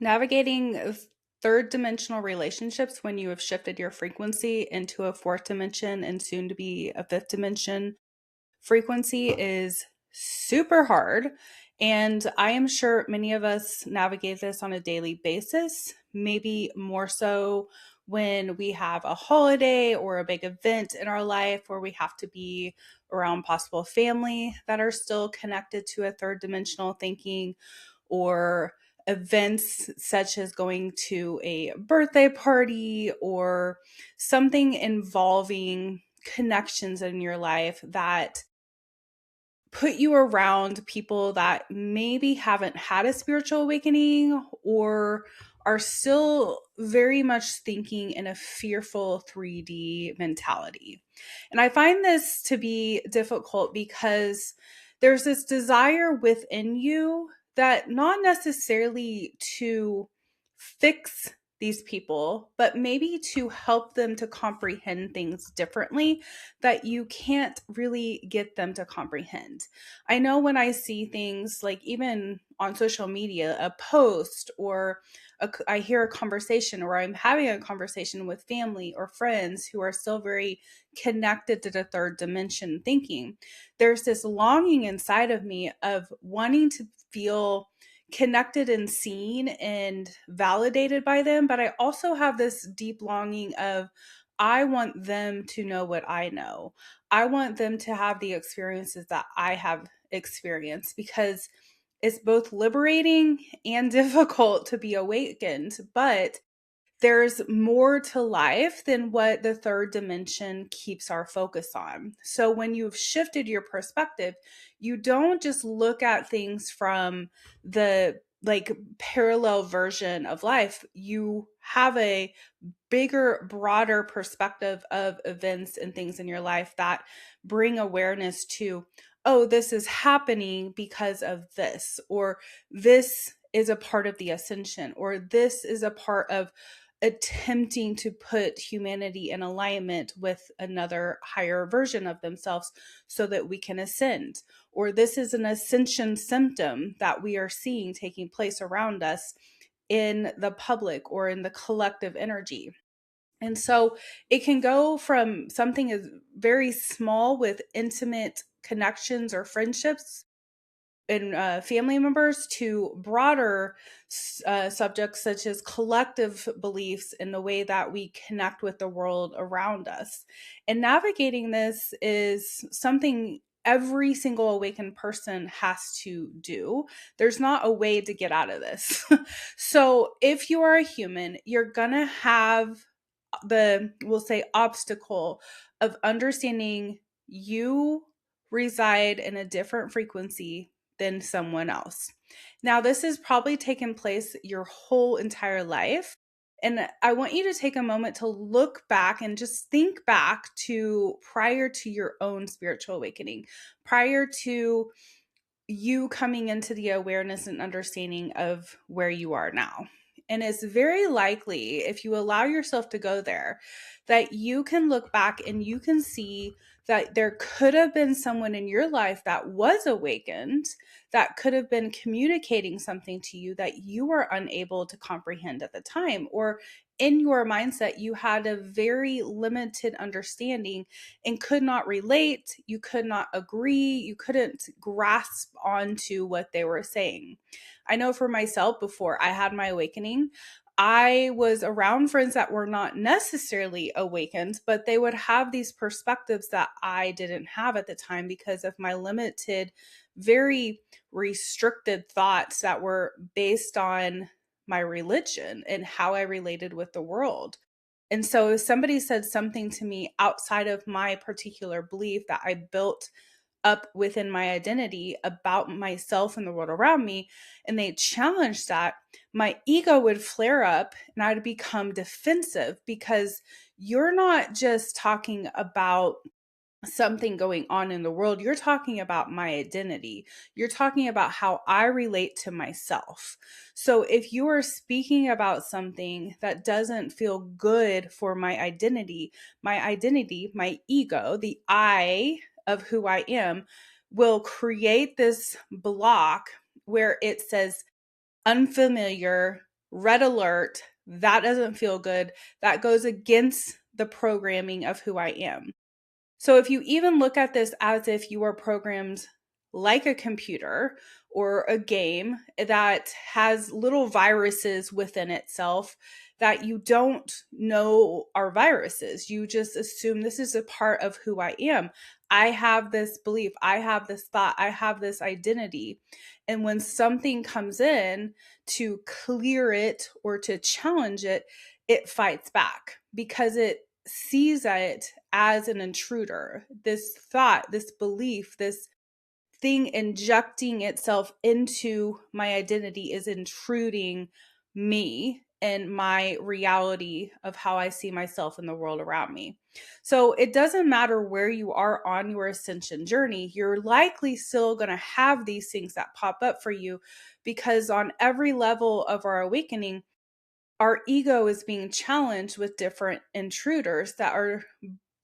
Navigating third dimensional relationships when you have shifted your frequency into a fourth dimension and soon to be a fifth dimension frequency is super hard. And I am sure many of us navigate this on a daily basis, maybe more so when we have a holiday or a big event in our life where we have to be around possible family that are still connected to a third dimensional thinking, or events such as going to a birthday party or something involving connections in your life that put you around people that maybe haven't had a spiritual awakening or are still very much thinking in a fearful 3D mentality. And I find this to be difficult because there's this desire within you that not necessarily to fix these people, but maybe to help them to comprehend things differently that you can't really get them to comprehend. I know when I see things like even on social media, a post or I hear a conversation, or I'm having a conversation with family or friends who are still very connected to the third dimension thinking, there's this longing inside of me of wanting to feel connected and seen and validated by them. But I also have this deep longing of, I want them to know what I know. I want them to have the experiences that I have experienced, because it's both liberating and difficult to be awakened. But there's more to life than what the third dimension keeps our focus on. So when you've shifted your perspective, you don't just look at things from the like parallel version of life. You have a bigger, broader perspective of events and things in your life that bring awareness to, oh, this is happening because of this, or this is a part of the ascension, or this is a part of attempting to put humanity in alignment with another higher version of themselves so that we can ascend, or this is an ascension symptom that we are seeing taking place around us in the public or in the collective energy. And so it can go from something as very small with intimate connections or friendships and family members to broader subjects such as collective beliefs in the way that we connect with the world around us. And navigating this is something every single awakened person has to do. There's not a way to get out of this. So if you are a human, you're going to have the, we'll say, obstacle of understanding you reside in a different frequency than someone else. Now, this has probably taken place your whole entire life. And I want you to take a moment to look back and just think back to prior to your own spiritual awakening, prior to you coming into the awareness and understanding of where you are now. And it's very likely, if you allow yourself to go there, that you can look back and you can see that there could have been someone in your life that was awakened, that could have been communicating something to you that you were unable to comprehend at the time. Or in your mindset, you had a very limited understanding and could not relate, you could not agree, you couldn't grasp onto what they were saying. I know for myself, before I had my awakening, I was around friends that were not necessarily awakened, but they would have these perspectives that I didn't have at the time because of my limited, very restricted thoughts that were based on my religion and how I related with the world. And so if somebody said something to me outside of my particular belief that I built up within my identity about myself and the world around me, and they challenged that, my ego would flare up and I'd become defensive, because you're not just talking about something going on in the world. You're talking about my identity. You're talking about how I relate to myself. So if you are speaking about something that doesn't feel good for my identity, my ego, the I of who I am, will create this block where it says unfamiliar, red alert, that doesn't feel good. That goes against the programming of who I am. So if you even look at this as if you are programmed like a computer or a game that has little viruses within itself that you don't know are viruses, you just assume this is a part of who I am. I have this belief, I have this thought, I have this identity. And when something comes in to clear it or to challenge it, it fights back because it sees it as an intruder. This thought, this belief, this thing injecting itself into my identity is intruding me and my reality of how I see myself in the world around me. So it doesn't matter where you are on your ascension journey, you're likely still going to have these things that pop up for you because on every level of our awakening, our ego is being challenged with different intruders that are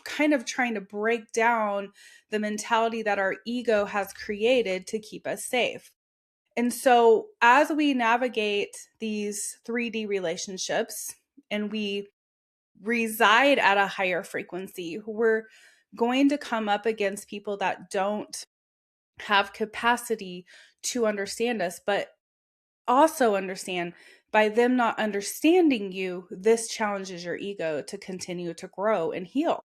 kind of trying to break down the mentality that our ego has created to keep us safe. And so, as we navigate these 3D relationships and we reside at a higher frequency, we're going to come up against people that don't have capacity to understand us, but also understand by them not understanding you, this challenges your ego to continue to grow and heal.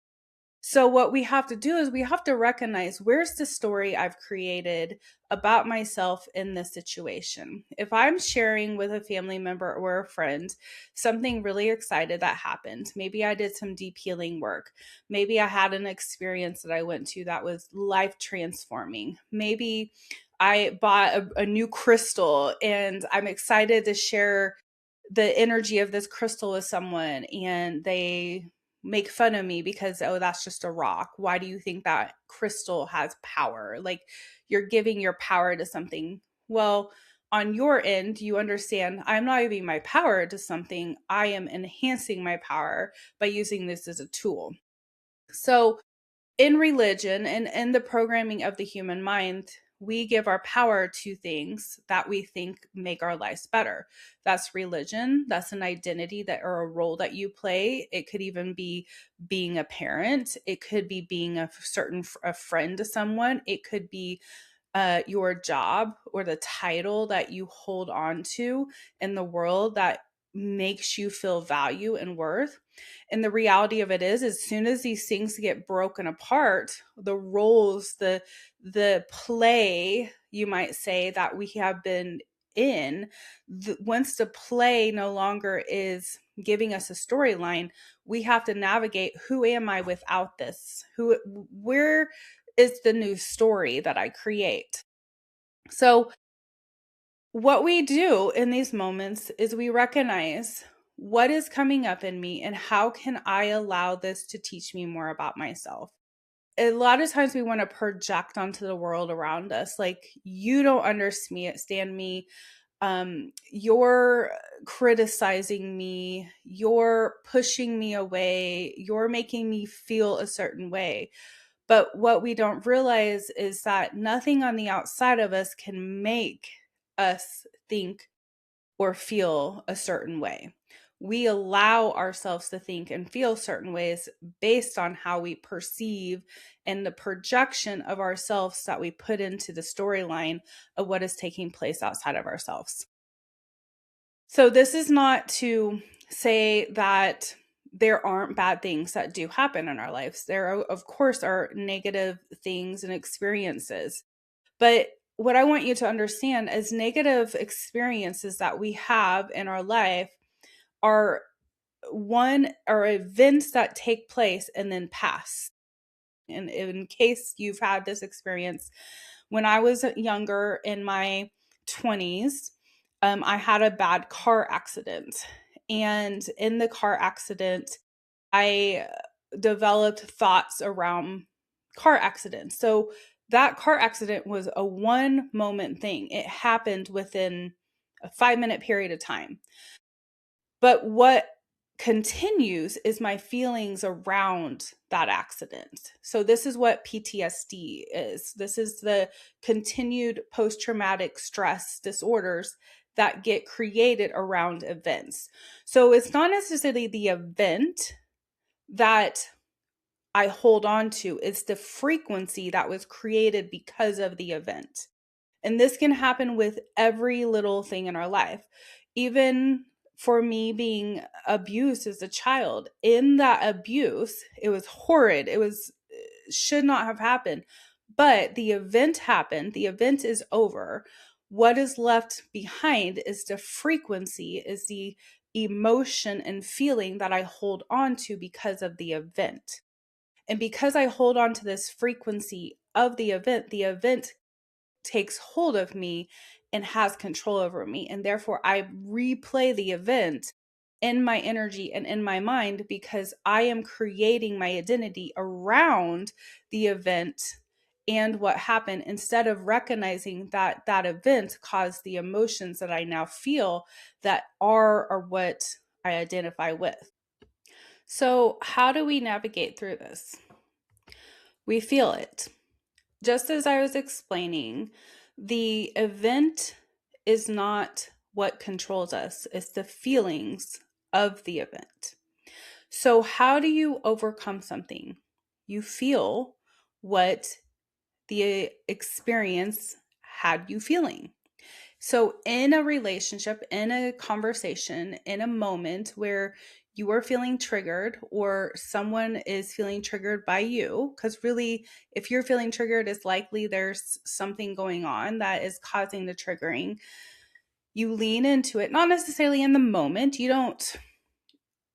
So, what we have to do is we have to recognize where's the story I've created about myself in this situation. If I'm sharing with a family member or a friend something really excited that happened, maybe I did some deep healing work, maybe I had an experience that I went to that was life transforming, maybe I bought a new crystal and I'm excited to share the energy of this crystal with someone and they make fun of me because, oh, that's just a rock. Why do you think that crystal has power? Like you're giving your power to something. Well, on your end, you understand I'm not giving my power to something. I am enhancing my power by using this as a tool. So in religion and in the programming of the human mind, we give our power to things that we think make our lives better. That's religion. That's an identity that or a role that you play. It could even be being a parent. It could be being a friend to someone. It could be your job or the title that you hold on to in the world that makes you feel value and worth. And the reality of it is, as soon as these things get broken apart, the roles, the play, you might say, that we have been in, once the play no longer is giving us a storyline, we have to navigate, who am I without this? Where is the new story that I create? So what we do in these moments is we recognize what is coming up in me and how can I allow this to teach me more about myself. A lot of times we want to project onto the world around us, like, you don't understand me, you're criticizing me, you're pushing me away, you're making me feel a certain way. But what we don't realize is that nothing on the outside of us can make us think or feel a certain way. We allow ourselves to think and feel certain ways based on how we perceive and the projection of ourselves that we put into the storyline of what is taking place outside of ourselves. So, this is not to say that there aren't bad things that do happen in our lives. There, of course, are negative things and experiences. But what I want you to understand is negative experiences that we have in our life are events that take place and then pass. And in case you've had this experience, when I was younger in my 20s, I had a bad car accident. And in the car accident, I developed thoughts around car accidents. So that car accident was a one moment thing. It happened within a 5-minute period of time. But what continues is my feelings around that accident. So this is what PTSD is. This is the continued post-traumatic stress disorders that get created around events. So it's not necessarily the event that I hold on to, it's the frequency that was created because of the event. And this can happen with every little thing in our life. Even for me being abused as a child, in that abuse, it was horrid. Should not have happened. But the event happened. The event is over. What is left behind is the frequency, is the emotion and feeling that I hold on to because of the event. And because I hold on to this frequency of the event takes hold of me and has control over me. And therefore, I replay the event in my energy and in my mind because I am creating my identity around the event and what happened instead of recognizing that that event caused the emotions that I now feel that are or what I identify with. So, how do we navigate through this? We feel it. Just as I was explaining, the event is not what controls us, it's the feelings of the event. So, how do you overcome something? You feel what the experience had you feeling. So, in a relationship, in a conversation, in a moment where you are feeling triggered or someone is feeling triggered by you, because really, if you're feeling triggered, it's likely there's something going on that is causing the triggering. You lean into it, not necessarily in the moment. You don't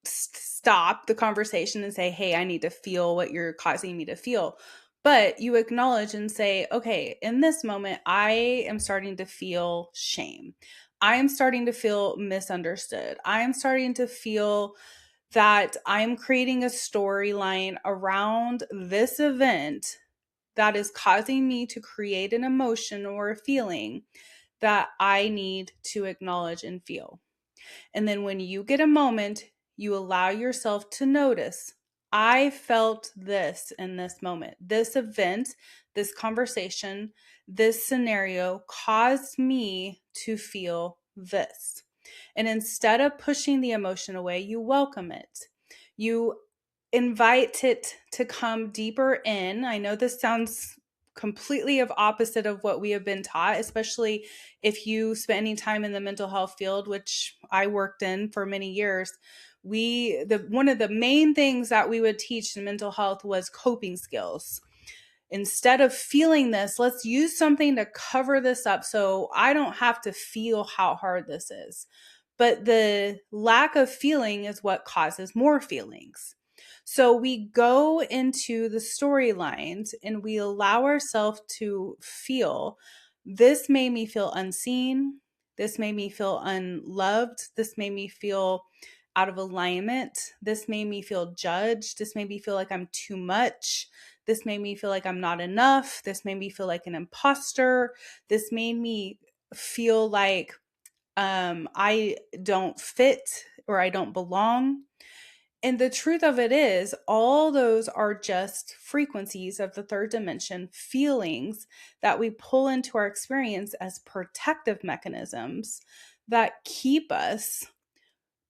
stop the conversation and say, hey, I need to feel what you're causing me to feel. But you acknowledge and say, okay, in this moment, I am starting to feel shame. I am starting to feel misunderstood. I am starting to feel that I'm creating a storyline around this event that is causing me to create an emotion or a feeling that I need to acknowledge and feel. And then when you get a moment, you allow yourself to notice, I felt this in this moment. This event, this conversation, this scenario caused me to feel this. And instead of pushing the emotion away, you welcome it. You invite it to come deeper in. I know this sounds completely of opposite of what we have been taught, especially if you spend any time in the mental health field, which I worked in for many years. One of the main things that we would teach in mental health was coping skills. Instead of feeling this, let's use something to cover this up so I don't have to feel how hard this is. But the lack of feeling is what causes more feelings. So we go into the storylines and we allow ourselves to feel, this made me feel unseen. This made me feel unloved. This made me feel out of alignment. This made me feel judged. This made me feel like I'm too much. This made me feel like I'm not enough. This made me feel like an imposter. This made me feel like I don't fit or I don't belong. And the truth of it is, all those are just frequencies of the third dimension, feelings that we pull into our experience as protective mechanisms that keep us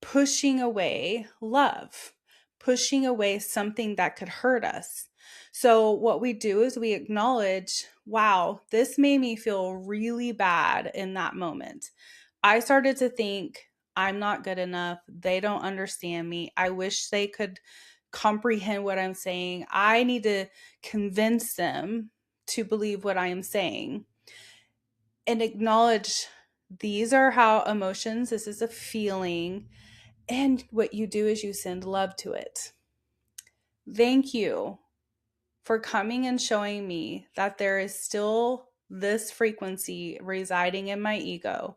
pushing away love, pushing away something that could hurt us. So, what we do is we acknowledge, wow, this made me feel really bad in that moment. I started to think, I'm not good enough. They don't understand me. I wish they could comprehend what I'm saying. I need to convince them to believe what I am saying and acknowledge these are how emotions, this is a feeling. And what you do is you send love to it. Thank you for coming and showing me that there is still this frequency residing in my ego.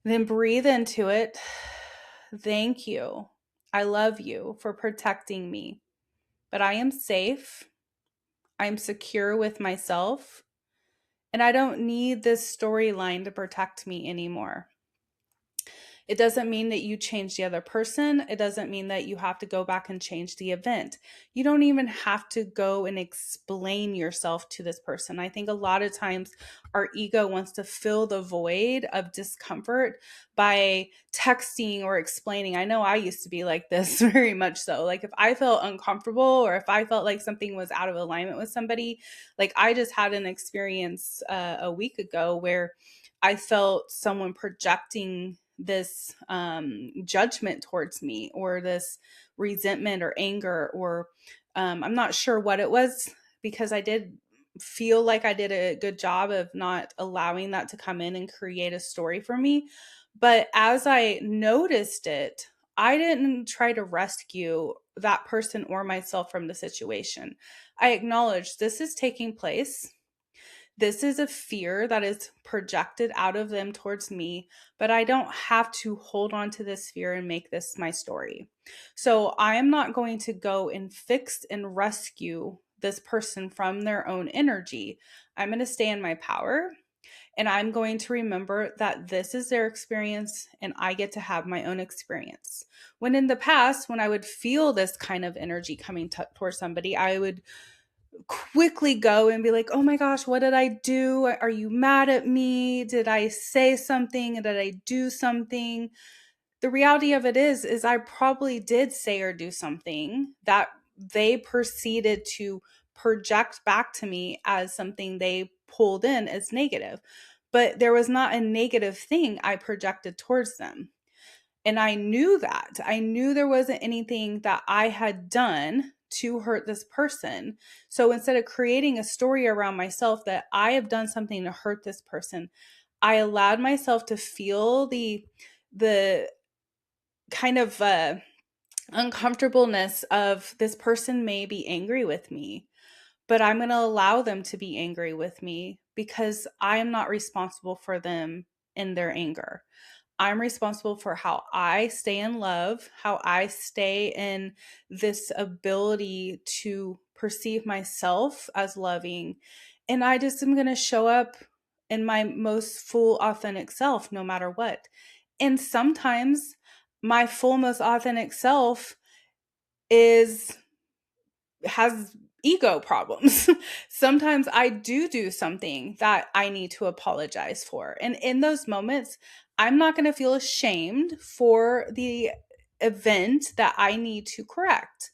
Then breathe into it. Thank you. I love you for protecting me. But I am safe. I'm secure with myself. And I don't need this storyline to protect me anymore. It doesn't mean that you change the other person. It doesn't mean that you have to go back and change the event. You don't even have to go and explain yourself to this person. I think a lot of times our ego wants to fill the void of discomfort by texting or explaining. I know I used to be like this very much so. Like if I felt uncomfortable or if I felt like something was out of alignment with somebody, like I just had an experience a week ago where I felt someone projecting this judgment towards me or this resentment or anger, or I'm not sure what it was, because I did feel like I did a good job of not allowing that to come in and create a story for me. But as I noticed it, I didn't try to rescue that person or myself from the situation. I acknowledged this is taking place. This is a fear that is projected out of them towards me, but I don't have to hold on to this fear and make this my story. So I am not going to go and fix and rescue this person from their own energy. I'm going to stay in my power, and I'm going to remember that this is their experience and I get to have my own experience. When in the past, when I would feel this kind of energy coming towards somebody, I would quickly go and be like, oh my gosh, what did I do? Are you mad at me? Did I say something? Did I do something? The reality of it is I probably did say or do something that they proceeded to project back to me as something they pulled in as negative. But there was not a negative thing I projected towards them. And I knew that. I knew there wasn't anything that I had done to hurt this person. So instead of creating a story around myself that I have done something to hurt this person, I allowed myself to feel the kind of uncomfortableness of this person may be angry with me, but I'm going to allow them to be angry with me because I am not responsible for them in their anger. I'm responsible for how I stay in love, how I stay in this ability to perceive myself as loving. And I just am going to show up in my most full, authentic self, no matter what. And sometimes my full, most authentic self is has ego problems. Sometimes I do something that I need to apologize for. And in those moments, I'm not going to feel ashamed for the event that I need to correct.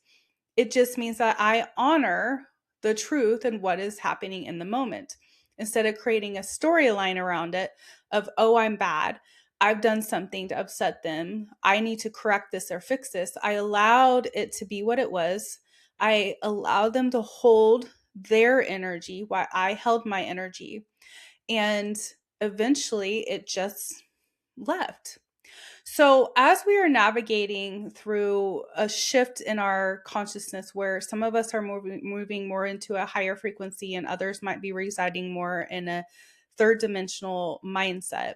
It just means that I honor the truth and what is happening in the moment instead of creating a storyline around it of, oh, I'm bad. I've done something to upset them. I need to correct this or fix this. I allowed it to be what it was. I allowed them to hold their energy while I held my energy. And eventually it just left. So, as we are navigating through a shift in our consciousness where some of us are moving more into a higher frequency and others might be residing more in a third dimensional mindset,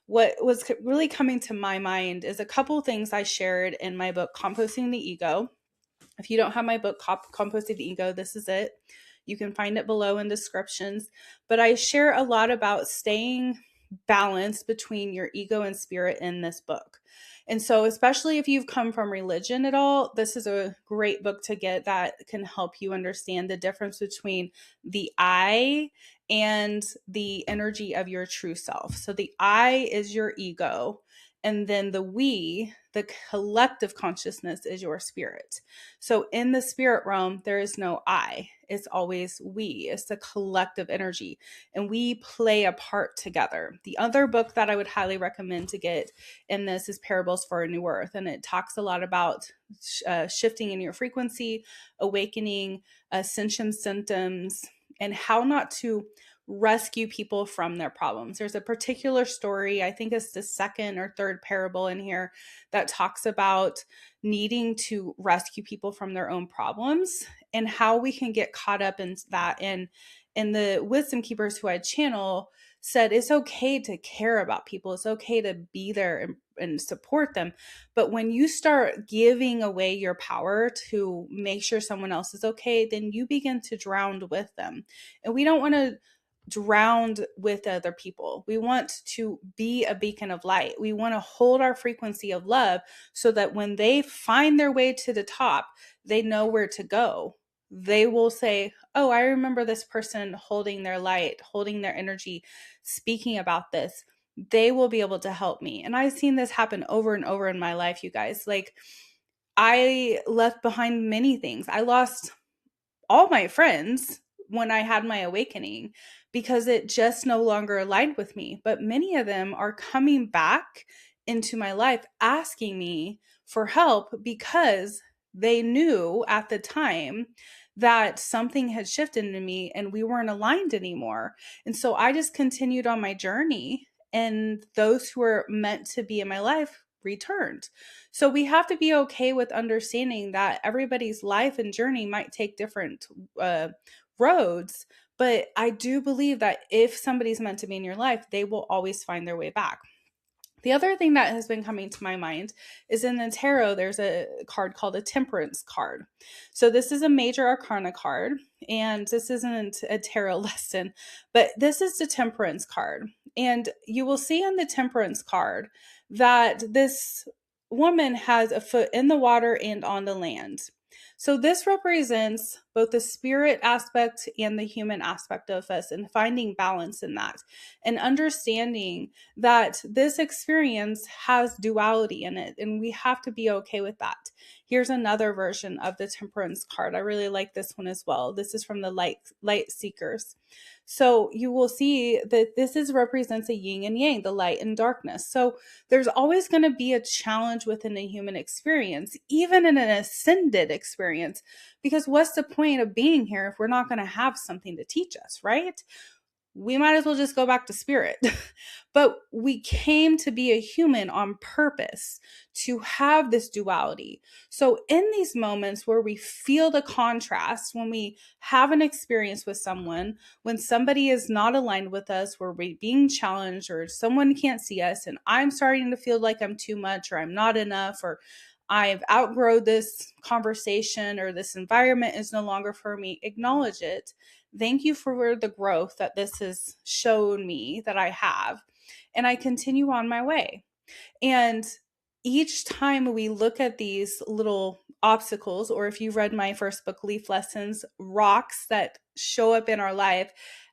what was really coming to my mind is a couple things I shared in my book, Composting the Ego. If you don't have my book, Composting the Ego, this is it. You can find it below in descriptions. But I share a lot about staying balanced between your ego and spirit in this book. And so, especially if you've come from religion at all, this is a great book to get that can help you understand the difference between the I and the energy of your true self. So, the I is your ego, and then the we, the collective consciousness, is your spirit. So in the spirit realm, there is no I. It's always we. It's the collective energy. And we play a part together. The other book that I would highly recommend to get in this is Parables for a New Earth. And it talks a lot about shifting in your frequency, awakening, ascension symptoms, and how not to rescue people from their problems. There's a particular story, I think it's the second or third parable in here, that talks about needing to rescue people from their own problems and how we can get caught up in that. And the wisdom keepers who I channel said it's okay to care about people. It's okay to be there and support them. But when you start giving away your power to make sure someone else is okay, then you begin to drown with them. And we don't want to drowned with other people. We want to be a beacon of light. We want to hold our frequency of love so that when they find their way to the top, they know where to go. They will say, oh, I remember this person holding their light, holding their energy, speaking about this. They will be able to help me. And I've seen this happen over and over in my life, you guys. Like, I left behind many things. I lost all my friends when I had my awakening because it just no longer aligned with me. But many of them are coming back into my life asking me for help because they knew at the time that something had shifted in me and we weren't aligned anymore. And so I just continued on my journey, and those who were meant to be in my life returned. So we have to be okay with understanding that everybody's life and journey might take different roads. But I do believe that if somebody's meant to be in your life, they will always find their way back. The other thing that has been coming to my mind is in the tarot, there's a card called a temperance card. So this is a major arcana card, and this isn't a tarot lesson, but this is the temperance card. And you will see in the temperance card that this woman has a foot in the water and on the land. So this represents both the spirit aspect and the human aspect of us, and finding balance in that and understanding that this experience has duality in it, and we have to be okay with that. Here's another version of the temperance card. I really like this one as well. This is from the light seekers. So you will see that represents a yin and yang, the light and darkness. So there's always going to be a challenge within a human experience, even in an ascended experience, because what's the point of being here if we're not going to have something to teach us, right? We might as well just go back to spirit. But we came to be a human on purpose to have this duality. So in these moments where we feel the contrast, when we have an experience with someone, when somebody is not aligned with us, where we're being challenged, or someone can't see us, and I'm starting to feel like I'm too much, or I'm not enough, or I've outgrown this conversation, or this environment is no longer for me, acknowledge it. Thank you for the growth that this has shown me that I have. And I continue on my way. And each time we look at these little obstacles, or if you read my first book, Leaf Lessons, rocks that show up in our life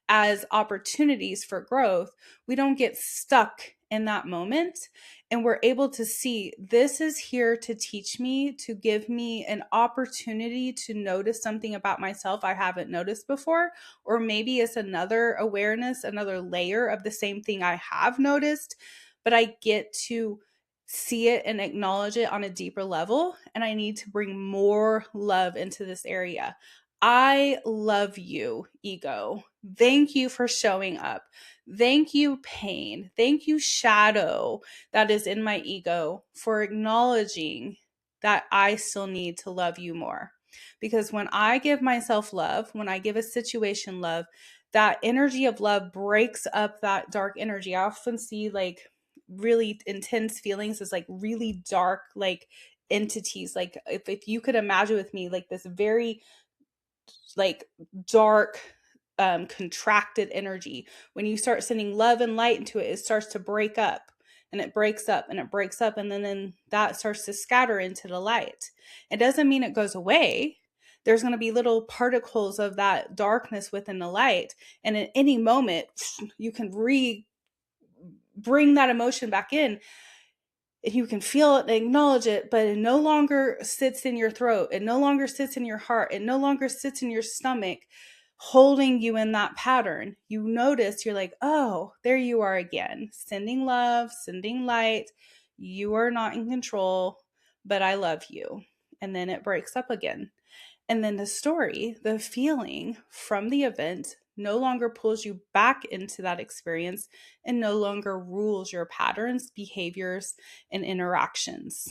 as opportunities for growth, we don't get stuck in that moment. And we're able to see this is here to teach me, to give me an opportunity to notice something about myself I haven't noticed before. Or maybe it's another awareness, another layer of the same thing I have noticed, but I get to see it and acknowledge it on a deeper level. And I need to bring more love into this area. I love you, ego. Thank you for showing up. Thank you, pain. Thank you, shadow that is in my ego, for acknowledging that I still need to love you more. Because when I give myself love, when I give a situation love, that energy of love breaks up that dark energy. I often see like really intense feelings as like really dark, like entities. Like if you could imagine with me, like this very like dark, contracted energy. When you start sending love and light into it, it starts to break up, and it breaks up and it breaks up. And then that starts to scatter into the light. It doesn't mean it goes away. There's going to be little particles of that darkness within the light. And at any moment, you can bring that emotion back in. And you can feel it and acknowledge it, but it no longer sits in your throat. It no longer sits in your heart. It no longer sits in your stomach, holding you in that pattern. You notice, you're like, oh, there you are again, sending love, sending light. You are not in control, but I love you. And then it breaks up again. And then the story, the feeling from the event no longer pulls you back into that experience and no longer rules your patterns, behaviors, and interactions.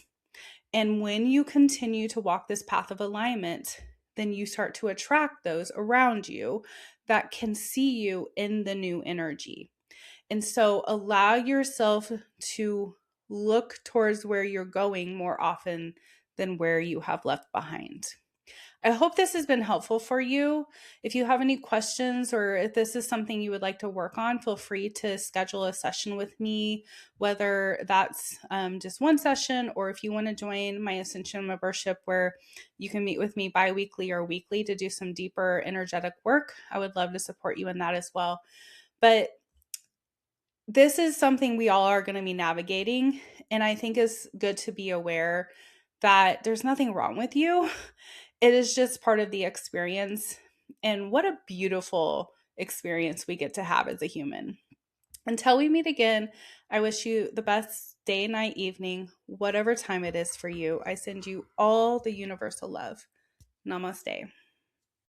And when you continue to walk this path of alignment, then you start to attract those around you that can see you in the new energy. And so allow yourself to look towards where you're going more often than where you have left behind. I hope this has been helpful for you. If you have any questions or if this is something you would like to work on, feel free to schedule a session with me, whether that's just one session or if you want to join my Ascension membership where you can meet with me bi-weekly or weekly to do some deeper energetic work. I would love to support you in that as well. But this is something we all are going to be navigating. And I think it's good to be aware that there's nothing wrong with you. It is just part of the experience. And what a beautiful experience we get to have as a human. Until we meet again, I wish you the best day, night, evening, whatever time it is for you. I send you all the universal love. Namaste.